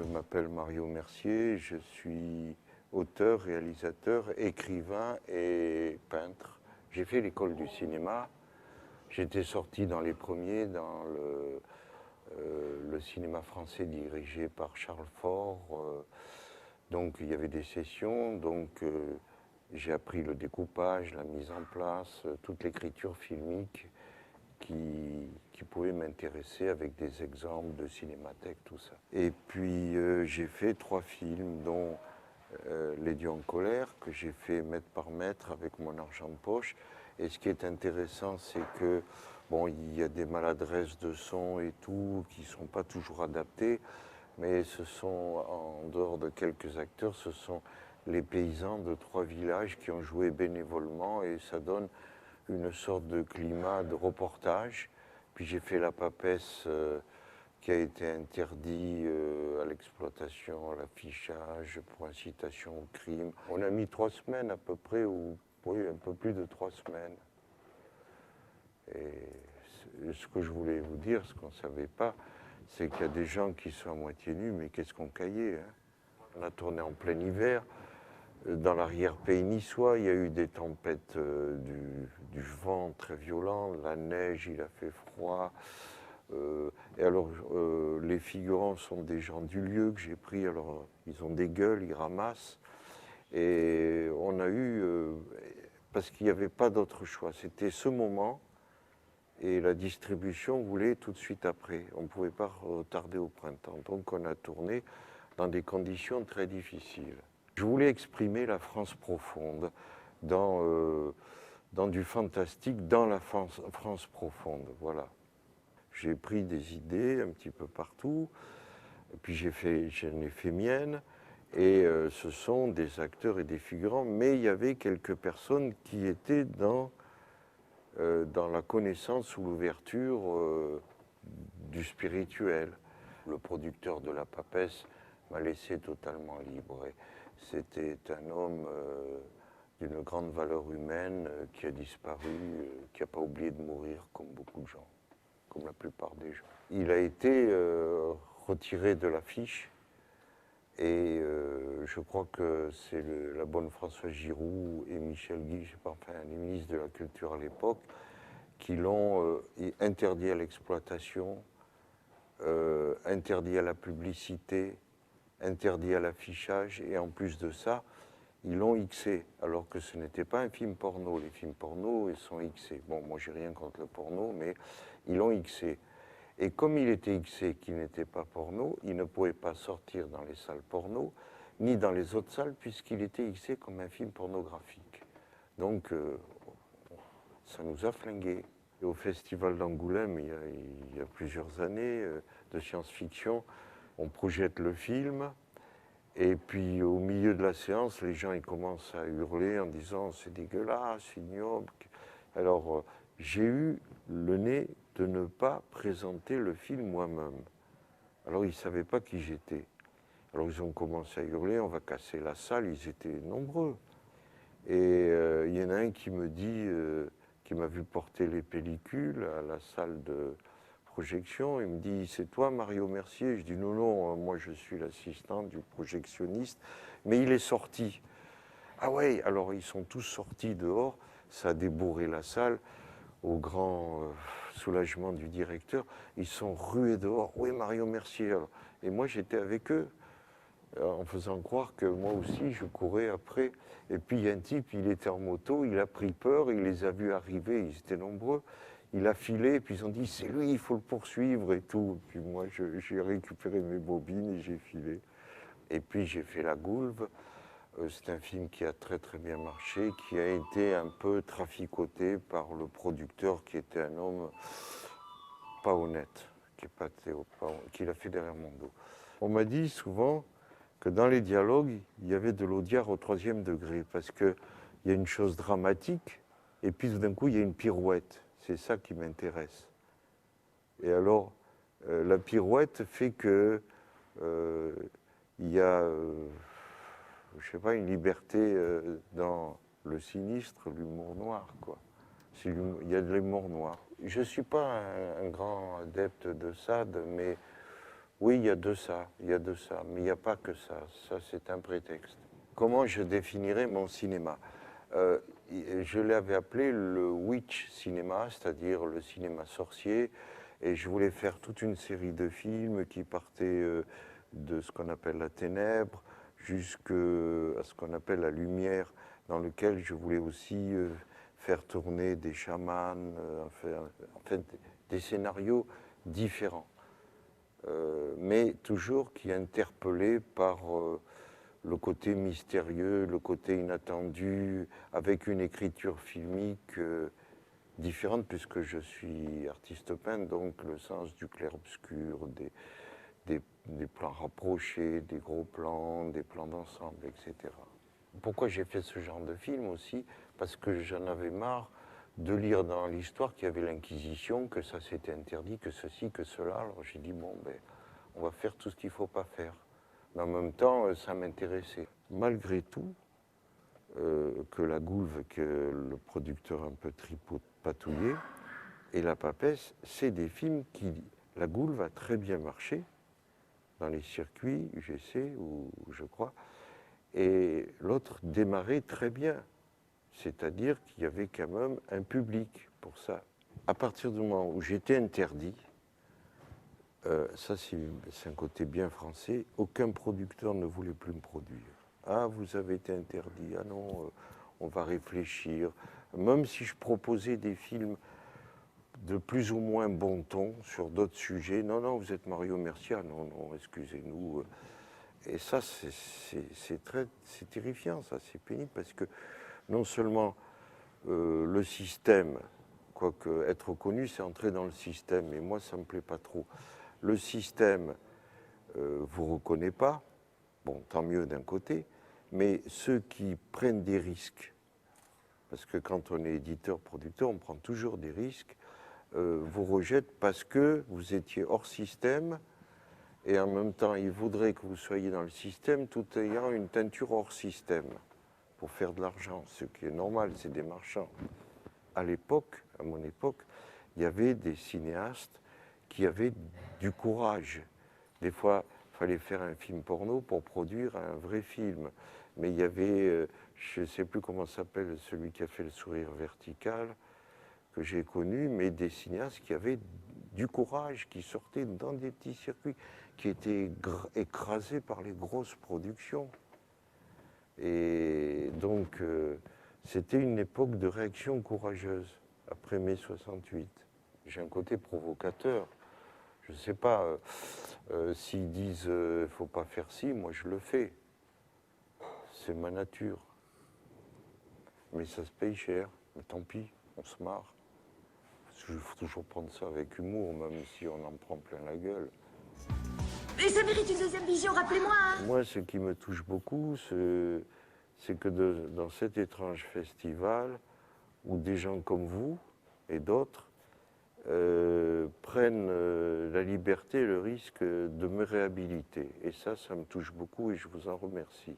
m'appelle Mario Mercier, je suis auteur, réalisateur, écrivain et peintre. J'ai fait l'école du cinéma. J'étais sorti dans les premiers dans le cinéma français dirigé par Charles Faure. Donc il y avait des sessions, j'ai appris le découpage, la mise en place, toute l'écriture filmique qui pouvait m'intéresser avec des exemples de cinémathèque, tout ça. Et puis j'ai fait 3 films, dont Les Dieux en colère, que j'ai fait mètre par mètre avec mon argent de poche. Et ce qui est intéressant, c'est que, bon, il y a des maladresses de son et tout, qui ne sont pas toujours adaptées, mais ce sont, en dehors de quelques acteurs, ce sont les paysans de 3 villages qui ont joué bénévolement, et ça donne une sorte de climat de reportage. Puis j'ai fait La Papesse, qui a été interdit à l'exploitation, à l'affichage, pour incitation au crime. On a mis 3 semaines à peu près, ou oui, un peu plus de 3 semaines. Et ce que je voulais vous dire, ce qu'on ne savait pas, c'est qu'il y a des gens qui sont à moitié nus, mais qu'est-ce qu'on caillait, hein. On a tourné en plein hiver. Dans l'arrière-pays niçois, il y a eu des tempêtes, du vent très violent, la neige, il a fait froid. Et alors, les figurants sont des gens du lieu que j'ai pris. Alors, ils ont des gueules, ils ramassent. Et on a eu, parce qu'il n'y avait pas d'autre choix, c'était ce moment, et la distribution voulait tout de suite après. On ne pouvait pas retarder au printemps. Donc, on a tourné dans des conditions très difficiles. Je voulais exprimer la France profonde dans du fantastique, dans la France profonde, voilà. J'ai pris des idées un petit peu partout, et puis j'en ai fait mienne, et ce sont des acteurs et des figurants, mais il y avait quelques personnes qui étaient dans la connaissance ou l'ouverture du spirituel. Le producteur de La Papesse m'a laissé totalement libre. C'était un homme d'une grande valeur humaine qui a disparu, qui n'a pas oublié de mourir comme beaucoup de gens, comme la plupart des gens. Il a été retiré de l'affiche, et je crois que c'est la bonne Françoise Giroud et Michel Guy, je sais pas, enfin les ministres de la Culture à l'époque, qui l'ont interdit à l'exploitation, interdit à la publicité, interdit à l'affichage, et en plus de ça, ils l'ont Xé, alors que ce n'était pas un film porno. Les films porno, ils sont Xé. Bon, moi, j'ai rien contre le porno, mais ils l'ont Xé. Et comme il était Xé, qu'il n'était pas porno, il ne pouvait pas sortir dans les salles porno, ni dans les autres salles, puisqu'il était Xé comme un film pornographique. Donc, ça nous a flingués. Et au Festival d'Angoulême, il y a plusieurs années, de science-fiction, on projette le film, et puis au milieu de la séance, les gens ils commencent à hurler en disant « c'est dégueulasse, ignoble ». Alors j'ai eu le nez de ne pas présenter le film moi-même. Alors ils ne savaient pas qui j'étais. Alors ils ont commencé à hurler « on va casser la salle », ils étaient nombreux. Et il y en a un qui me dit, qui m'a vu porter les pellicules à la salle de projection, il me dit « c'est toi Mario Mercier ?» Je dis « non, non, moi je suis l'assistant du projectionniste, mais il est sorti. » Ah ouais, alors ils sont tous sortis dehors, ça a débourré la salle, au grand soulagement du directeur, ils sont rués dehors, « oui Mario Mercier !» Et moi j'étais avec eux, en faisant croire que moi aussi je courais après. Et puis il y a un type, il était en moto, il a pris peur, il les a vus arriver, ils étaient nombreux. Il a filé, puis ils ont dit c'est lui, il faut le poursuivre et tout. Puis moi j'ai récupéré mes bobines et j'ai filé. Et puis j'ai fait La Goulve. C'est un film qui a très très bien marché, qui a été un peu traficoté par le producteur qui était un homme pas honnête, qui l'a fait derrière mon dos. On m'a dit souvent que dans les dialogues, il y avait de l'audiard au 3e degré, parce qu'il y a une chose dramatique, et puis tout d'un coup, il y a une pirouette. C'est ça qui m'intéresse. Et alors, la pirouette fait que il y a, je sais pas, une liberté dans le sinistre, l'humour noir, quoi. Il y a de l'humour noir. Je ne suis pas un grand adepte de Sade, mais Oui, il y a de ça, il y a de ça, mais il n'y a pas que ça. Ça, c'est un prétexte. Comment je définirais mon cinéma? Euh, je l'avais appelé le witch cinéma, c'est-à-dire le cinéma sorcier, et je voulais faire toute une série de films qui partaient de ce qu'on appelle la ténèbre jusqu'à ce qu'on appelle la lumière, dans lequel je voulais aussi faire tourner des chamans, enfin, des scénarios différents. Mais toujours qui est interpellé par le côté mystérieux, le côté inattendu, avec une écriture filmique différente, puisque je suis artiste peintre, donc le sens du clair-obscur, des plans rapprochés, des gros plans, des plans d'ensemble, etc. Pourquoi j'ai fait ce genre de film aussi? Parce que j'en avais marre de lire dans l'histoire qu'il y avait l'Inquisition, que ça s'était interdit, que ceci, que cela. Alors j'ai dit, bon, ben, on va faire tout ce qu'il ne faut pas faire. Mais en même temps, ça m'intéressait. Malgré tout, que La Goulve, que le producteur un peu tripatouillé, et La Papesse, c'est des films qui... La Goulve a très bien marché dans les circuits UGC, ou je crois, et l'autre démarrait très bien. C'est-à-dire qu'il y avait quand même un public pour ça. À partir du moment où j'étais interdit, ça c'est un côté bien français, aucun producteur ne voulait plus me produire. Ah, vous avez été interdit, ah non, on va réfléchir. Même si je proposais des films de plus ou moins bon ton sur d'autres sujets, non, non, vous êtes Mario Mercier, non, non, excusez-nous. Et ça, c'est terrifiant, ça, c'est pénible, parce que non seulement le système, quoique être reconnu, c'est entrer dans le système, et moi, ça ne me plaît pas trop. Le système ne vous reconnaît pas, bon, tant mieux d'un côté, mais ceux qui prennent des risques, parce que quand on est éditeur-producteur, on prend toujours des risques, vous rejettent parce que vous étiez hors système, et en même temps, ils voudraient que vous soyez dans le système tout ayant une teinture hors système pour faire de l'argent, ce qui est normal, c'est des marchands. À l'époque, à mon époque, il y avait des cinéastes qui avaient du courage. Des fois, il fallait faire un film porno pour produire un vrai film. Mais il y avait, je ne sais plus comment s'appelle celui qui a fait Le Sourire vertical, que j'ai connu, mais des cinéastes qui avaient du courage, qui sortaient dans des petits circuits, qui étaient écrasés par les grosses productions. Et donc, c'était une époque de réaction courageuse, après mai 68. J'ai un côté provocateur. Je ne sais pas, s'ils disent il ne faut pas faire ci, moi je le fais. C'est ma nature. Mais ça se paye cher. Mais tant pis, on se marre. Il faut toujours prendre ça avec humour, même si on en prend plein la gueule. Et ça mérite une deuxième vision, rappelez-moi, hein. Moi, ce qui me touche beaucoup, c'est que dans cet étrange festival, où des gens comme vous et d'autres prennent la liberté et le risque de me réhabiliter. Et ça me touche beaucoup et je vous en remercie.